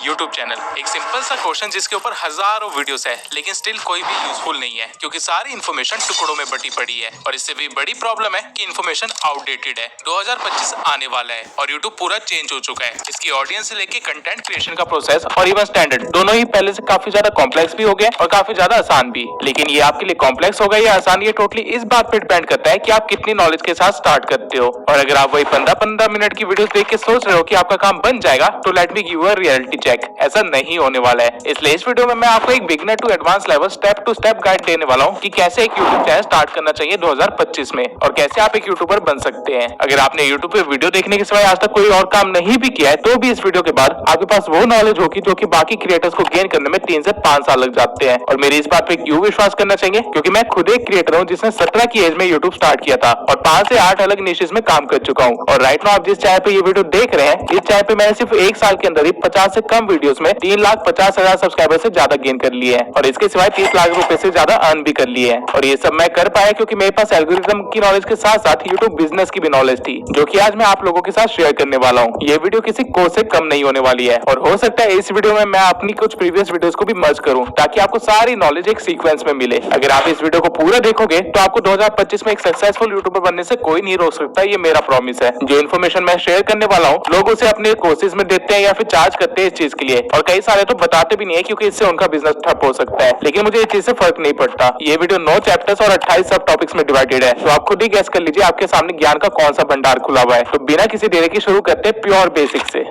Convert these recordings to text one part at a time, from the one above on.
YouTube channel एक simple सा question जिसके ऊपर हजारों वीडियोस है, लेकिन स्टिल कोई भी यूजफुल नहीं है क्योंकि सारी इन्फॉर्मेशन टुकड़ों में बटी पड़ी है। और इससे भी बड़ी प्रॉब्लम है कि इन्फॉर्मेशन आउटडेटेड है। 2025 आने वाला है और YouTube पूरा चेंज हो चुका है। इसकी ऑडियंस से लेके कंटेंट क्रिएशन का प्रोसेस और इवन स्टैंडर्ड दोनों ही पहले से काफी ज्यादा कॉम्प्लेक्स भी हो गया और काफी ज्यादा आसान भी। लेकिन ये आपके लिए कॉम्प्लेक्स होगा या आसान, ये टोटली इस बात पे डिपेंड करता है कि आप कितनी नॉलेज के साथ स्टार्ट करते हो। और अगर आप वही 15-15 मिनट की वीडियो देख के सोच रहे हो कि आपका काम बन जाएगा, तो let me give you a reality check, ऐसा नहीं होने वाला है। इसलिए इस वीडियो में मैं आपको एक beginner to advance level step to step guide देने वाला हूँ कि कैसे एक यूट्यूब चैनल स्टार्ट करना चाहिए 2025 में और कैसे आप एक यूट्यूबर बन सकते हैं। अगर आपने यूट्यूब पे वीडियो देखने के सिवाय आज तक कोई और काम नहीं भी किया है, तो भी इस वीडियो के बाद आपके पास वो नॉलेज होगी जो कि बाकी क्रिएटर्स को गेन करने में 3 से 5 साल लग जाते हैं। और मेरी इस बात पे क्यों विश्वास करना चाहिए, क्योंकि मैं खुद एक क्रिएटर हूँ जिसने 17 की एज में यूट्यूब स्टार्ट किया था और 5 से 8 अलग निशेस में काम कर चुका हूँ। और राइट नाउ आप जिस चैनल पे ये वीडियो देख रहे हैं, इस चैनल पे मैंने सिर्फ 1 साल के अंदर ही 50 से कम वीडियोस में 3,50,000 सब्सक्राइबर से ज्यादा गेन कर लिए हैं और इसके सिवाय 30 लाख रुपए से ज्यादा अर्न भी कर लिए हैं। और ये सब मैं कर पाया क्योंकि मेरे पास एल्गोरिथम की नॉलेज के साथ साथ यूट्यूब बिजनेस की भी नॉलेज थी, जो कि आज मैं आप लोगों के साथ शेयर करने वाला हूँ। ये वीडियो किसी कोर्स से कम नहीं होने वाली है और हो सकता है इस वीडियो में मैं अपनी कुछ प्रीवियस वीडियोस को भी मर्ज करूं ताकि आपको सारी नॉलेज एक सीक्वेंस में मिले। अगर आप इस वीडियो को पूरा देखोगे तो आपको 2025 में एक सक्सेसफुल यूट्यूबर बनने से कोई नहीं रोक सकता, ये मेरा प्रॉमिस है। जो इन्फॉर्मेशन मैं शेयर करने वाला हूँ, लोग उसे अपने कोर्सेज में देते हैं या फिर चार्ज करते हैं इस चीज के लिए, और कई सारे तो बताते भी नहीं है क्योंकि इससे उनका बिजनेस ठप हो सकता है। लेकिन मुझे इस चीज से फर्क नहीं पड़ता। ये वीडियो 9 चैप्टर्स और 28 सब टॉपिक्स में डिवाइडेड है, तो आप खुद ही गेस कर लीजिए आपके सामने ज्ञान का कौन सा भंडार खुला हुआ है। तो बिना किसी देरी के शुरू करते हैं प्योर बेसिक से।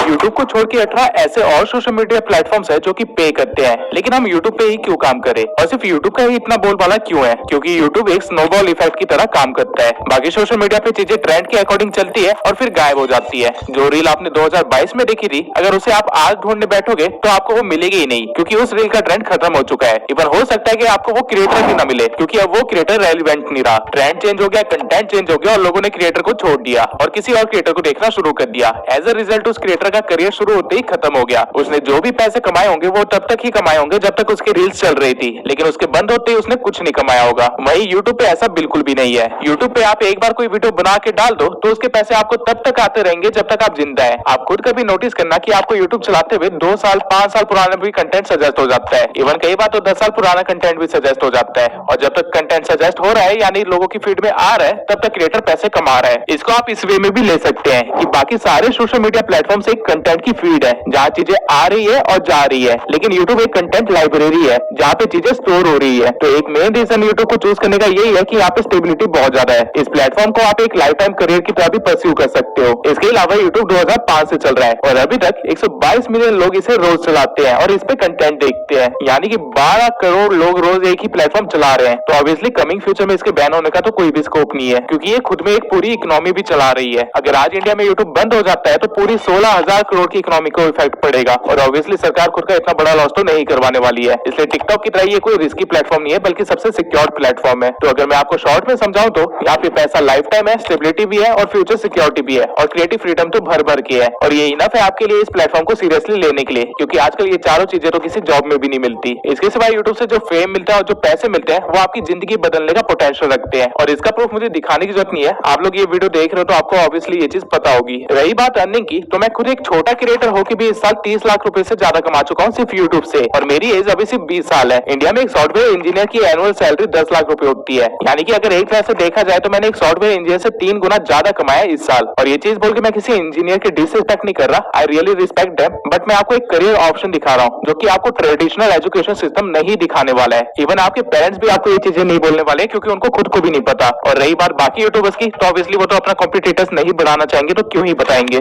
YouTube को छोड़ के 18 ऐसे और सोशल मीडिया प्लेटफॉर्म्स है जो कि पे करते हैं, लेकिन हम YouTube पे ही क्यों काम करें और सिर्फ YouTube का ही इतना बोलबाला क्यों है? क्योंकि YouTube एक स्नोबॉल इफेक्ट की तरह काम करता है। बाकी सोशल मीडिया पे चीजें ट्रेंड के अकॉर्डिंग चलती है और फिर गायब हो जाती है। जो रील आपने 2022 में देखी थी, अगर उसे आप आज ढूंढने बैठोगे तो आपको वो मिलेगी ही नहीं, क्योंकि उस रील का ट्रेंड खत्म हो चुका है। इवन हो सकता है कि आपको वो क्रिएटर भी ना मिले क्योंकि अब वो क्रिएटर रेलिवेंट नहीं रहा। ट्रेंड चेंज हो गया, कंटेंट चेंज हो गया और लोगों ने क्रिएटर को छोड़ दिया और किसी और क्रिएटर को देखना शुरू कर दिया। एज अ रिजल्ट उस क्रिएटर का करियर शुरू होते ही खत्म हो गया। उसने जो भी पैसे कमाए होंगे वो तब तक ही कमाए होंगे जब तक उसकी रील्स चल रही थी, लेकिन उसके बंद होते ही उसने कुछ नहीं कमाया होगा। वहीं YouTube पे ऐसा बिल्कुल भी नहीं है। YouTube पे आप एक बार कोई वीडियो बना के डाल दो तो उसके पैसे आपको तब तक आते रहेंगे जब तक आप जिंदा है। आप खुद कभी नोटिस करना कि आपको YouTube चलाते हुए 2 साल 5 साल पुराना भी कंटेंट सजेस्ट हो जाता है। इवन कई बार तो 10 साल पुराना कंटेंट भी सजेस्ट हो जाता है। और जब तक कंटेंट सजेस्ट हो रहा है, यानी लोगों की फीड में आ रहा है, तब तक क्रिएटर पैसे कमा रहा है। इसको आप इस वे में भी ले सकते हैं कि बाकी सारे सोशल मीडिया प्लेटफॉर्म से एक कंटेंट की फीड है जहाँ चीजें आ रही है और जा रही है, लेकिन YouTube एक कंटेंट लाइब्रेरी है जहाँ पे चीजें स्टोर हो रही है। तो एक मेन रीजन YouTube को चूज करने का यही है कि यहाँ पे स्टेबिलिटी बहुत ज्यादा है। इस प्लेटफॉर्म को आप एक लाइफ टाइम करियर की तरह भी परस्यू कर सकते हो। इसके अलावा YouTube 2005 से चल रहा है और अभी तक 122 मिलियन लोग इसे रोज चलाते हैं और इस पे कंटेंट देखते हैं, यानी कि 12 करोड़ लोग रोज एक ही प्लेटफॉर्म चला रहे हैं। तो ऑब्वियसली कमिंग फ्यूचर में इसके बैन होने का तो कोई भी स्कोप नहीं है, क्योंकि ये खुद में एक पूरी इकोनॉमी भी चला रही है। अगर आज इंडिया में YouTube बंद हो जाता है तो पूरी 16,000 करोड़ की इकोनॉमी को इफेक्ट पड़ेगा और ऑब्वियसली सरकार खुद का इतना बड़ा लॉस तो नहीं करवाने वाली है। इसलिए टिकटॉक की तरह ये कोई रिस्की प्लेटफॉर्म नहीं है, बल्कि सबसे सिक्योर प्लेटफॉर्म है। तो अगर मैं आपको शॉर्ट में समझाऊं तो यहाँ पे पैसा लाइफ टाइम है, स्टेबिलिटी भी है और फ्यूचर सिक्योरिटी भी है और क्रिएटिव फ्रीडम तो भर भर के है। और ये इनफ है आपके लिए इस प्लेटफॉर्म को सीरियसली लेने के लिए, क्योंकि आजकल ये चारों चीजें तो किसी जॉब में भी नहीं मिलती। इसके सिवाय यूट्यूब से जो फेम मिलता है और जो पैसे मिलते हैं वो आपकी जिंदगी बदलने का पोटेंशियल रखते हैं। और इसका प्रूफ मुझे दिखाने की जरूरत नहीं है, आप लोग ये वीडियो देख रहे हो तो आपको ऑब्वियसली ये चीज पता होगी। रही बात अर्निंग की, तो मैं खुद एक छोटा क्रिएटर होकर भी इस साल 30 लाख रुपए से ज्यादा कमा चुका हूँ सिर्फ यूट्यूब से, और मेरी एज अभी सिर्फ 20 साल है। इंडिया में एक सॉफ्टवेयर इंजीनियर की एनुअल सैलरी 10 लाख रुपए होती है, यानी कि अगर एक तरह से देखा जाए तो मैंने एक सॉफ्टवेयर इंजीनियर से 3 गुना ज्यादा कमाया इस साल। और ये चीज बोल के मैं किसी इंजीनियर की डिसरिस्पेक्ट नहीं कर रहा, I really respect them, but मैं आपको एक करियर ऑप्शन दिखा रहा हूँ जो कि आपको ट्रेडिशनल एजुकेशन सिस्टम नहीं दिखाने वाला है। इवन आपके पेरेंट्स भी आपको ये चीजें नहीं बोलने वाले क्योंकि उनको खुद को भी नहीं पता। और रही बात बाकी यूट्यूबर्स की, तो ऑब्वियसली वो तो अपना कॉम्पिटिटर्स नहीं बढ़ाना चाहेंगे, तो क्यों ही बताएंगे।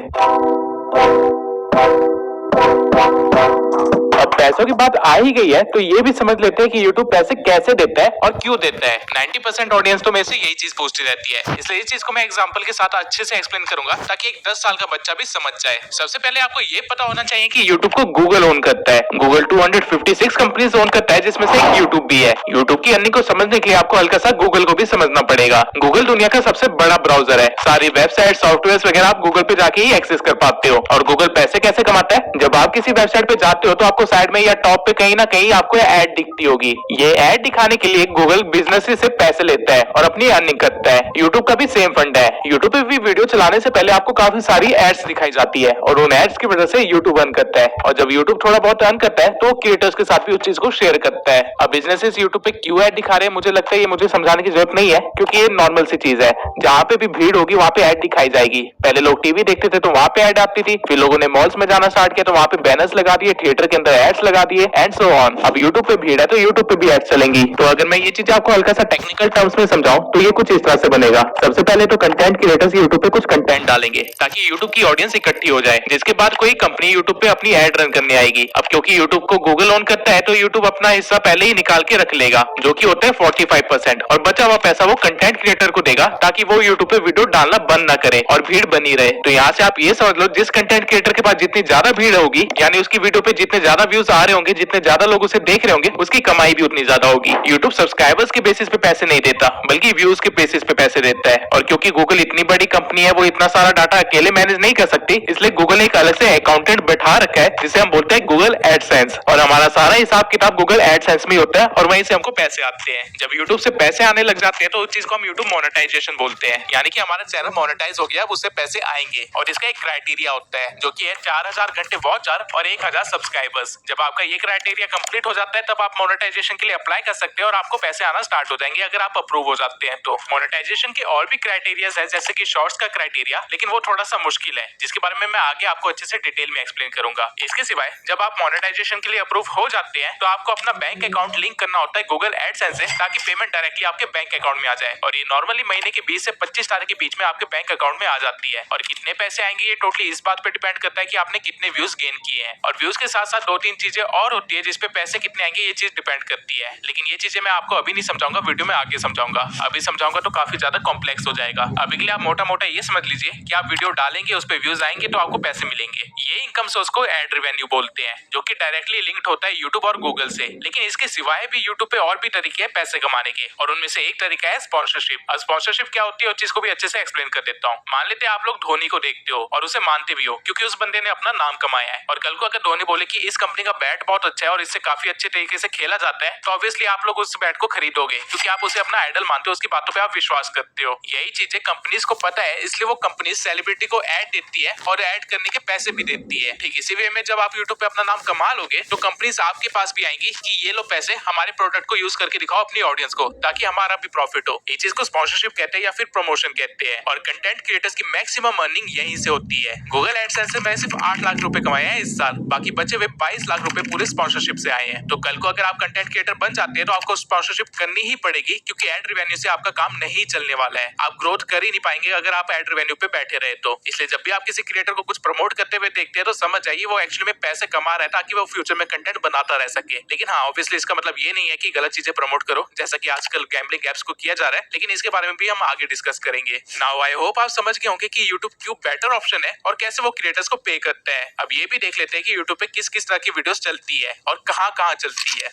अब पैसों की बात आ ही गई है तो ये भी समझ लेते हैं कि YouTube पैसे कैसे देता है और क्यों देता है। 90% ऑडियंस तो मेरे से यही चीज पूछती रहती है, इसलिए इस चीज को मैं एग्जांपल के साथ अच्छे से एक्सप्लेन करूंगा ताकि एक 10 साल का बच्चा भी समझ जाए। सबसे पहले आपको ये पता होना चाहिए कि YouTube को Google ओन करता है। Google 256 कंपनीज ओन करता है, जिसमें से एक YouTube भी है। YouTube की अर्निंग को समझने के लिए आपको हल्का सा Google को भी समझना पड़ेगा। Google दुनिया का सबसे बड़ा ब्राउजर है, सारी वेबसाइट सॉफ्टवेयर वगैरह आप Google पे जाके ही एक्सेस कर पाते हो। और Google पैसे कैसे कमाता है? जब आप किसी वेबसाइट पे जाते हो तो आपको साइड में या टॉप पे कहीं ना कहीं आपको ऐड दिखती होगी। ये ऐड दिखाने के लिए गूगल बिजनेस से पैसे लेता है और अपनी अर्निंग करता है। यूट्यूब का भी सेम फंड है। यूट्यूब पे भी वीडियो चलाने से पहले आपको काफी सारी एड्स दिखाई जाती है और उन एड्स की वजह से यूट्यूब अर्न करता है, और जब यूट्यूब थोड़ा बहुत अर्न करता है तो क्रिएटर्स के साथ भी उस चीज को शेयर करता है। अब बिजनेसेस यूट्यूब पे क्यों ऐड दिखा रहे हैं, मुझे लगता है ये मुझे समझाने की जरूरत नहीं है, क्योंकि ये नॉर्मल सी चीज है। जहाँ पे भी भीड़ होगी वहाँ पे ऐड दिखाई जाएगी। पहले लोग टीवी देखते थे तो वहाँ पे ऐड आती थी, फिर लोगों ने मॉल्स में जाना स्टार्ट किया तो वहाँ पे बैनर्स लगा दिए, थिएटर के अंदर एड्स लगा दिए एंड सो ऑन। अब यूट्यूब पे भीड़ है तो यूट्यूब पे भी एड्स चलेंगी। तो अगर मैं ये चीज आपको हल्का सा टेक्निकल टर्म्स में समझाऊं तो ये कुछ इस तरह से बनेगा। सबसे पहले तो कंटेंट क्रिएटर्स यूट्यूब पे कुछ कंटेंट डालेंगे ताकि यूट्यूब की ऑडियंस इकट्ठी हो जाए, जिसके बाद कोई कंपनी यूट्यूब पे अपनी एड रन करने आएगी। अब क्योंकि यूट्यूब को गूगल ओन करता है तो यूट्यूब अपना हिस्सा पहले ही निकाल के रख लेगा, जो कि होता है 45%, और बचा हुआ पैसा वो कंटेंट क्रिएटर को देगा ताकि वो यूट्यूब पे वीडियो डालना बंद ना करे और भीड़ बनी रहे। तो यहाँ से आप ये समझ लो, जिस कंटेंट क्रिएटर के पास जितनी ज्यादा भीड़ होगी, यानी उसकी वीडियो पे जितने ज्यादा व्यूज आ रहे होंगे, जितने ज्यादा लोग उसे देख रहे होंगे, उसकी कमाई भी उतनी ज्यादा होगी। यूट्यूब सब्सक्राइबर्स के बेसिस पे पैसे नहीं देता, बल्कि व्यूज के बेसिस पे पैसे देता है। और क्योंकि गूगल इतनी बड़ी कंपनी है, वो इतना सारा डाटा अकेले मैनेज नहीं कर सकती, इसलिए गूगल ने एक अलग से अकाउंटेंट बैठा रखा है जिसे हम बोलते हैं गूगल एडसेंस, और हमारा सारा हिसाब किताब गूगल एडसेंस में होता है और वहीं से हमको पैसे आते हैं। जब यूट्यूब से पैसे आने लग जाते हैं तो उस चीज को हम यूट्यूब मोनेटाइजेशन बोलते हैं, यानी कि हमारा चैनल मोनेटाइज हो गया, अब उससे पैसे आएंगे। और इसका एक क्राइटेरिया होता है जो कि है 4000 घंटे वॉच आवर और 1000 सब्सक्राइबर्स। जब आपका ये क्राइटेरिया कंप्लीट हो जाता है तब आप मोनेटाइजेशन के लिए अप्लाई कर सकते हैं और आपको पैसे आना स्टार्ट हो जाएंगे अगर आप अप्रूव हो जाते हैं। तो मोनेटाइजेशन के और भी क्राइटेरियाज है, जैसे कि शॉर्ट्स का क्राइटेरिया, लेकिन वो थोड़ा सा मुश्किल है, जिसके बारे में मैं आगे आपको अच्छे से डिटेल में एक्सप्लेन करूंगा। इसके सिवाय जब आप मोनेटाइजेशन के लिए अप्रूव हो जाते हैं तो आपको अपना बैंक अकाउंट लिंक करना होता है गूगल एडसेंस से, ताकि पेमेंट डायरेक्टली आपके बैंक अकाउंट में आ जाए। और ये नॉर्मली महीने के 20 से 25 तारीख के बीच में आपके बैंक अकाउंट में आ जाती है। और कितने पैसे आएंगे ये टोटली इस बात पे डिपेंड करता है कि आपने कितने व्यूज गेन किए हैं। और व्यूज के साथ साथ 2-3 चीजें और होती है जिसपे पैसे कितने आएंगे ये चीज डिपेंड करती है, लेकिन ये चीजें मैं आपको अभी नहीं समझाऊंगा, वीडियो में आगे समझाऊंगा। अभी समझाऊंगा तो काफी ज्यादा कॉम्प्लेक्स हो जाएगा। अभी के लिए आप मोटा मोटा ये समझ लीजिए कि आप वीडियो डालेंगे, उस पर व्यूज आएंगे तो आपको पैसे मिलेंगे। ये इनकम सोर्स को एड रेवेन्यू बोलते हैं, जो कि डायरेक्टली लिंक्ड होता है यूट्यूब और गूगल से। लेकिन इसके सिवाय भी यूट्यूब पे और भी तरीके हैं पैसे कमाने के, और उनमें से एक तरीका है स्पॉन्सरशिप। अब स्पॉन्सरशिप क्या होती है उस चीज को भी अच्छे से एक्सप्लेन कर देता हूँ। मान लेते हैं आप लोग धोनी को देखते हो और उसे मानते भी हो, क्योंकि उस बंदे ने अपना नाम कमाया है। और कल को अगर धोनी बोले कि इस कंपनी का बैट बहुत अच्छा है और इससे काफी अच्छे तरीके से खेला जाता है, तो ऑब्वियसली आप लोग उस बैट को खरीदोगे, क्योंकि आप उसे अपना आइडल मानते हो, उसकी बातों पे आप विश्वास करते हो। यही चीजें कंपनीज को पता है, इसलिए वो कंपनी सेलिब्रिटी को ऐड देती है और ऐड करने के पैसे भी देती है। ठीक इसी वे में जब आप यूट्यूब पे अपना नाम कमा लोगे तो कंपनीज आपके पास भी आएंगी कि ये लो पैसे, हमारे प्रोडक्ट को यूज करके दिखाओ अपनी ऑडियंस को, ताकि हमारा भी प्रॉफिट हो। ये चीज को स्पॉन्सरशिप कहते हैं या फिर प्रमोशन कहते हैं। और कंटेंट क्रिएटर्स की मैक्सिमम अर्निंग यहीं से होती है। गूगल एडसेंस से मैं सिर्फ 8 लाख रुपए कमाए हैं इस साल, बाकी बचे हुए 22 लाख रुपए पूरे स्पॉन्सरशिप से आए हैं। तो कल को अगर आप कंटेंट क्रिएटर बन जाते हैं तो आपको स्पॉन्सरशिप करनी ही पड़ेगी, क्योंकि एड रेवेन्यू से आपका काम नहीं चलने वाला है। आप ग्रोथ कर ही नहीं पाएंगे अगर आप एड रेवेन्यू पे बैठे रहे तो। इसलिए जब भी आप किसी क्रिएटर को कुछ प्रमोट करते हुए देखते हैं तो समझ जाइए वो एक्चुअली में पैसे कमा रहा है, ताकि वो फ्यूचर में कंटेंट बनाता रह सके। लेकिन हाँ, ऑब्वियसली इसका मतलब ये नहीं है कि गलत चीजें प्रमोट करो, जैसा कि आजकल गैम्बलिंग एप्स को किया जा रहा है, लेकिन इसके बारे में भी हम आगे डिस्कस करेंगे। नाउ आई होप आप समझ गए होंगे कि YouTube क्यों बेटर ऑप्शन है और कैसे वो क्रिएटर्स को पे करता है। अब ये भी देख लेते हैं कि YouTube पे किस किस तरह की वीडियोस चलती है और कहाँ कहाँ चलती है।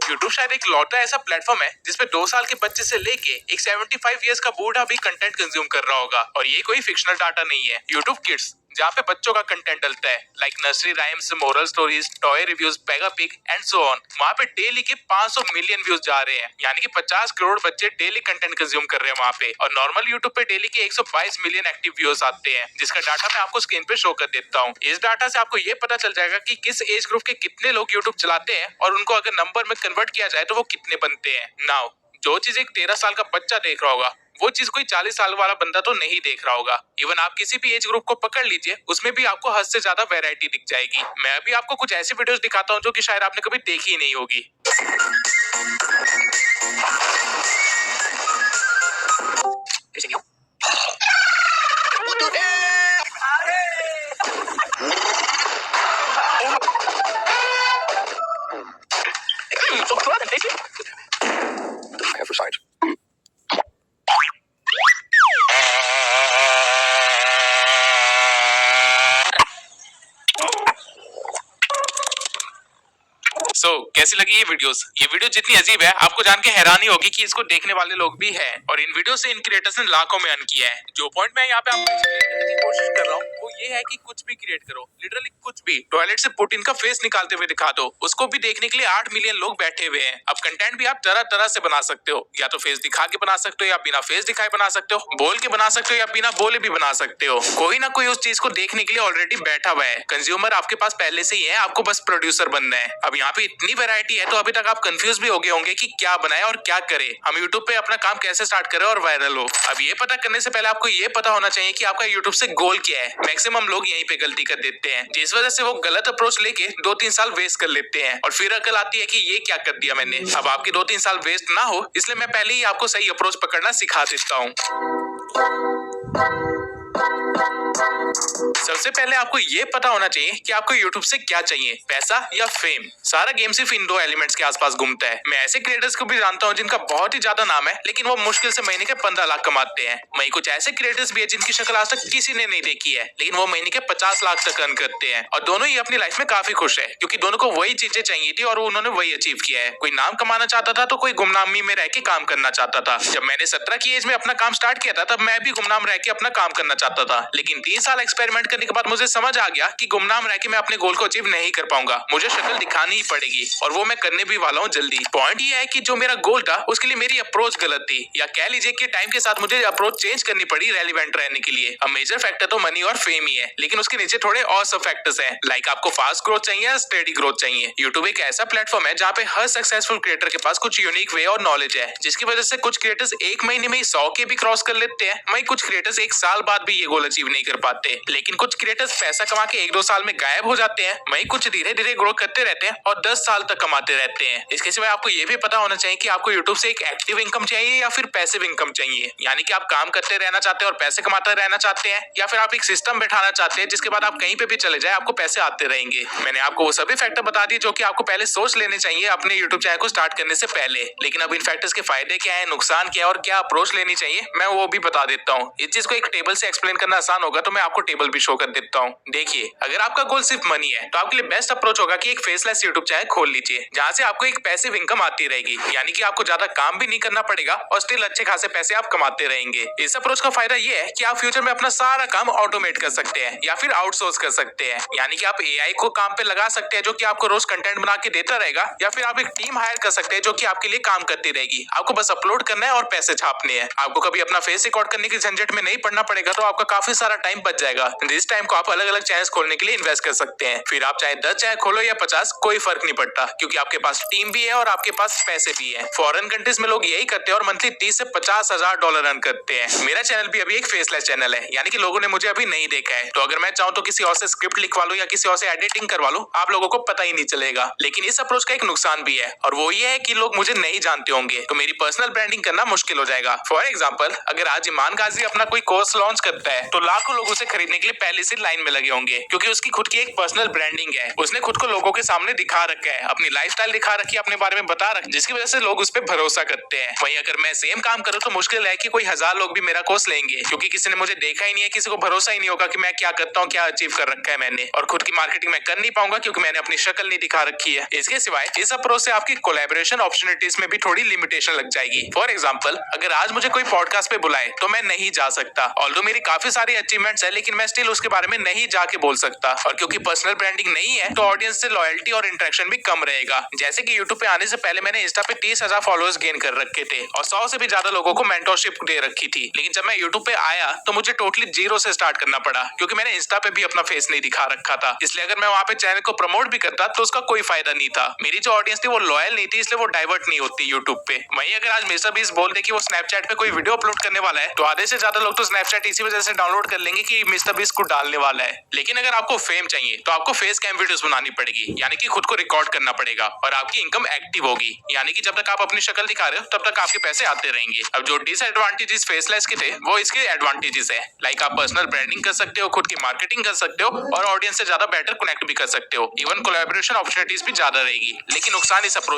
YouTube शायद एक लौटा ऐसा प्लेटफॉर्म है जिसपे 2 साल के बच्चे से लेके एक 75 इयर्स का बूढ़ा भी कंटेंट कंज्यूम कर रहा होगा। और ये कोई फिक्शनल डाटा नहीं है। YouTube किड्स, जहाँ पे बच्चों का कंटेंट डलता है, like nursery rhymes, moral stories, toy reviews, Pega pig and so on, वहाँ पे डेली के 500 मिलियन व्यूज जा रहे हैं, यानी कि 50 करोड़ बच्चे डेली कंटेंट कंज्यूम कर रहे हैं वहाँ पे। और नॉर्मल यूट्यूब पे डेली के 122 मिलियन एक्टिव व्यूअर्स आते हैं, जिसका डाटा मैं आपको स्क्रीन पे शो कर देता हूँ। इस डाटा से आपको ये पता चल जाएगा कि किस एज ग्रुप के कितने लोग यूट्यूब चलाते हैं, और उनको अगर नंबर में कन्वर्ट किया जाए तो वो कितने बनते हैं। नाउ जो चीज एक 13 साल का बच्चा देख रहा होगा, वो चीज कोई 40 साल वाला बंदा तो नहीं देख रहा होगा। इवन आप किसी भी एज ग्रुप को पकड़ लीजिए, उसमें भी आपको हद से ज्यादा वैरायटी दिख जाएगी। मैं अभी आपको कुछ ऐसी वीडियोस दिखाता हूँ जो कि शायद आपने कभी देखी ही नहीं होगी। कैसी लगी ये वीडियोस? ये वीडियो जितनी अजीब है, आपको जान के हैरानी होगी कि इसको देखने वाले लोग भी हैं। और इन वीडियो से इन क्रिएटर्स ने लाखों में अर्न किया है। जो पॉइंट मैं यहाँ पे आपको एक्सप्लेन करने की कोशिश कर रहा हूँ वो ये है कि कुछ भी क्रिएट करो, लिटरली कुछ भी। टॉयलेट से पुतिन का फेस निकालते हुए दिखा दो, उसको भी देखने के लिए 8 मिलियन लोग बैठे हुए हैं। अब कंटेंट भी आप तरह तरह से बना सकते हो, या तो फेस दिखा के बना सकते हो, या बिना फेस दिखाए बना सकते हो, बोल के बना सकते हो, या बिना बोले भी बना सकते हो। कोई ना कोई उस चीज को देखने के लिए ऑलरेडी बैठा हुआ है। कंज्यूमर आपके पास पहले से ही है, आपको बस प्रोड्यूसर बनना है। अब यहाँ पे इतनी वैरायटी है तो अभी तक आप कंफ्यूज भी हो गए होंगे कि क्या बनाए और क्या करे, हम यूट्यूब पे अपना काम कैसे स्टार्ट करें और वायरल हो। अब ये पता करने से पहले आपको ये पता होना चाहिए कि आपका यूट्यूब से गोल क्या है। मैक्सिमम लोग यहीं पे गलती कर देते हैं, जिस वजह से वो गलत अप्रोच लेके 2-3 साल वेस्ट कर लेते हैं और फिर अकल आती है कि ये क्या कर दिया मैंने। अब आपके 2-3 साल वेस्ट ना हो इसलिए मैं पहले ही आपको सही अप्रोच पकड़ना सिखा देता हूँ। सबसे पहले आपको ये पता होना चाहिए कि आपको YouTube से क्या चाहिए, पैसा या फेम। सारा गेम सिर्फ इन दो एलिमेंट्स के आसपास घूमता है। मैं ऐसे क्रिएटर्स को भी जानता हूँ जिनका बहुत ही ज्यादा नाम है, लेकिन वो मुश्किल से महीने के 15 लाख कमाते हैं। वहीं कुछ ऐसे क्रिएटर्स भी है जिनकी शक्ल आज तक किसी ने नहीं देखी है, लेकिन वो महीने के 50 लाख तक अर्न करते हैं और दोनों ही अपनी लाइफ में काफी खुश है, क्योंकि दोनों को वही चीजें चाहिए थी और उन्होंने वही अचीव किया है। कोई नाम कमाना चाहता था तो कोई गुमनामी में रह के काम करना चाहता था। जब मैंने 17 की एज में अपना काम स्टार्ट किया था तब मैं भी गुमनाम रह के अपना काम करना चाहता था, लेकिन 3 साल एक्सपेरिमेंट करने के बाद मुझे समझ आ गया कि गुमनाम रह के मैं अपने गोल को अचीव नहीं कर पाऊंगा। मुझे शक्ल दिखानी ही पड़ेगी और वो मैं करने भी वाला हूँ जल्दी। पॉइंट ये है कि जो मेरा गोल था उसके लिए मेरी अप्रोच गलत थी, या कह लीजिए कि टाइम के साथ मुझे अप्रोच चेंज करनी पड़ी रेलिवेंट रहने के लिए। अब मेजर फैक्टर तो मनी और फेम ही है, लेकिन उसके नीचे थोड़े और सब फैक्टर्स हैं। लाइक आपको फास्ट ग्रोथ चाहिए या स्टेडी ग्रोथ चाहिए। यूट्यूब एक ऐसा प्लेटफॉर्म है जहाँ पे हर सक्सेसफुल क्रिएटर के पास कुछ यूनिक वे और नॉलेज है, जिसकी वजह से कुछ क्रिएटर्स 1 महीने में 100 के भी क्रॉस कर लेते हैं। वहीं कुछ क्रिएटर्स 1 साल बाद भी ये गोल अचीव नहीं कर पाते। लेकिन कुछ क्रिएटर्स पैसा कमा के 1-2 साल में गायब हो जाते हैं, वहीं कुछ धीरे धीरे ग्रो करते रहते हैं और 10 साल तक कमाते रहते हैं। इसके सिवाय आपको ये भी पता होना चाहिए कि आपको यूट्यूब से एक एक्टिव इनकम चाहिए या फिर पैसिव इनकम चाहिए। यानी कि आप काम करते रहना चाहते हैं और पैसे कमाते रहना चाहते हैं, या फिर आप एक सिस्टम बैठाना चाहते हैं जिसके बाद आप कहीं पे भी चले जाए आपको पैसे आते रहेंगे। मैंने आपको वो सभी फैक्टर बता दिए जो कि आपको पहले सोच लेने चाहिए अपने यूट्यूब चैनल को स्टार्ट करने से पहले। लेकिन अब इन फैक्टर्स के फायदे क्या है, नुकसान क्या है और क्या अप्रोच लेनी चाहिए, मैं वो भी बता देता हूँ। इस चीज को एक टेबल से एक्सप्लेन करना आसान होगा तो मैं आपको टेबल भी शो कर देता हूँ। देखिए, अगर आपका गोल सिर्फ मनी है तो आपके लिए बेस्ट अप्रोच होगा कि एक फेसलेस यूट्यूब चैनल खोल लीजिए, जहाँ से आपको एक पैसिव इनकम आती रहेगी। यानी कि आपको ज्यादा काम भी नहीं करना पड़ेगा और स्टिल अच्छे खासे पैसे आप कमाते रहेंगे। इस अप्रोच का फायदा ये है कि आप फ्यूचर में अपना सारा काम ऑटोमेट कर सकते हैं या फिर आउटसोर्स कर सकते हैं। यानी कि आप एआई को काम पे लगा सकते हैं जो कि आपको रोज कंटेंट बना के देता रहेगा, या फिर आप एक टीम हायर कर सकते हैं जो कि आपके लिए काम करती रहेगी। आपको बस अपलोड करना है और पैसे छापने हैं। आपको कभी अपना फेस रिकॉर्ड करने की झंझट में नहीं पड़ना पड़ेगा, तो आपका काफी सारा टाइम बच जाएगा। जिस टाइम को आप अलग अलग चैनल्स खोलने के लिए इन्वेस्ट कर सकते हैं। फिर आप चाहे 10 चैनल खोलो या 50, कोई फर्क नहीं पड़ता, क्योंकि आपके पास टीम भी है और आपके पास पैसे भी है। फॉरेन कंट्रीज में लोग यही करते हैं और मंथली 30 से 50 हजार डॉलर अर्न करते हैं। मेरा चैनल भी अभी एक फेसलेस चैनल है, यानी कि लोगों ने मुझे अभी नहीं देखा है, तो अगर मैं चाहूँ तो किसी और से स्क्रिप्ट लिखवा लूं या किसी और से एडिटिंग करवा लूं, आप लोगों को पता ही नहीं चलेगा। लेकिन इस अप्रोच का एक नुकसान भी है, और वो ये है कि लोग मुझे नहीं जानते होंगे, तो मेरी पर्सनल ब्रांडिंग करना मुश्किल हो जाएगा। फॉर एग्जाम्पल, अगर आज ईमान गाजी अपना कोई कोर्स लॉन्च करता है तो लाखों लोग उसे खरीदने के लिए पहले से लाइन में लगे होंगे, क्योंकि उसकी खुद की एक पर्सनल ब्रांडिंग है। उसने खुद को लोगों के सामने दिखा रखा है, अपनी लाइफस्टाइल दिखा रखी है, अपने बारे में बता रखा, जिसकी वजह से लोग उस पर भरोसा करते हैं। वहीं अगर मैं सेम काम करूं तो मुश्किल है कि कोई 1000 लोग भी मेरा कोर्स लेंगे, क्योंकि किसी ने मुझे देखा ही नहीं है, किसी को भरोसा ही नहीं होगा कि मैं क्या करता हूँ, क्या अचीव कर रखा है मैंने। और खुद की मार्केटिंग मैं कर नहीं पाऊंगा क्योंकि मैंने अपनी शक्ल नहीं दिखा रखी है। इसके सिवाय इस अप्रोच से आपकी कोलैबोरेशन अपॉर्चुनिटीज में भी थोड़ी लिमिटेशन लग जाएगी। फॉर एग्जाम्पल, अगर आज मुझे कोई पॉडकास्ट पे बुलाए तो मैं नहीं जा सकता। ऑल्दो मेरी काफी सारी अचीवमेंट्स है, लेकिन मैं स्टिल उसके बारे में नहीं जाके बोल सकता। और क्योंकि पर्सनल ब्रांडिंग नहीं है तो ऑडियंस से लॉयल्टी और इंटरेक्शन भी कम रहेगा। जैसे कि यूट्यूब पे आने से पहले मैंने इंस्टा पे 30,000 फॉलोअर्स गेन कर रखे थे और 100 से भी ज्यादा लोगों को मेंटरशिप दे रखी थी। लेकिन जब मैं यूट्यूब पे आया तो मुझे टोटली जीरो से स्टार्ट करना पड़ा, क्योंकि मैंने इंस्टा पे भी अपना फेस नहीं दिखा रखा था। इसलिए अगर मैं वहाँ पे चैनल को प्रमोट भी करता तो उसका कोई फायदा नहीं था। मेरी जो ऑडियंस थी वो लॉयल नहीं थी, इसलिए वो डाइवर्ट नहीं होती यूट्यूब पे। वहीं अगर आज मिस्टर बीस्ट बोल दे कि वो स्नैपचैट पे कोई वीडियो अपलोड करने वाला है तो आधे से ज्यादा लोग तो स्नैपचैट इसी वजह से डाउनलोड कर लेंगे कि मिस्टर बीस्ट को डालने वाला है। लेकिन अगर आपको फेम चाहिए तो आपको फेस कैम वीडियोस बनानी पड़ेगी, यानी कि खुद को रिकॉर्ड करना पड़ेगा, और आपकी इनकम एक्टिव होगी, यानी कि जब तक आप अपनी शक्ल दिखा रहे हो तब तक आपके पैसे आते रहेंगे। अब जो डिसएडवांटेजेस फेसलेस के थे वो इसके एडवांटेजेस है। लाइक आप पर्सनल ब्रांडिंग कर सकते हो, खुद की मार्केटिंग कर सकते हो और ऑडियंस से ज्यादा बेटर कनेक्ट भी कर सकते हो। इवन कोलैबोरेशन अपॉर्चुनिटीज भी ज्यादा रहेगी। लेकिन नुकसान इस अप्रोच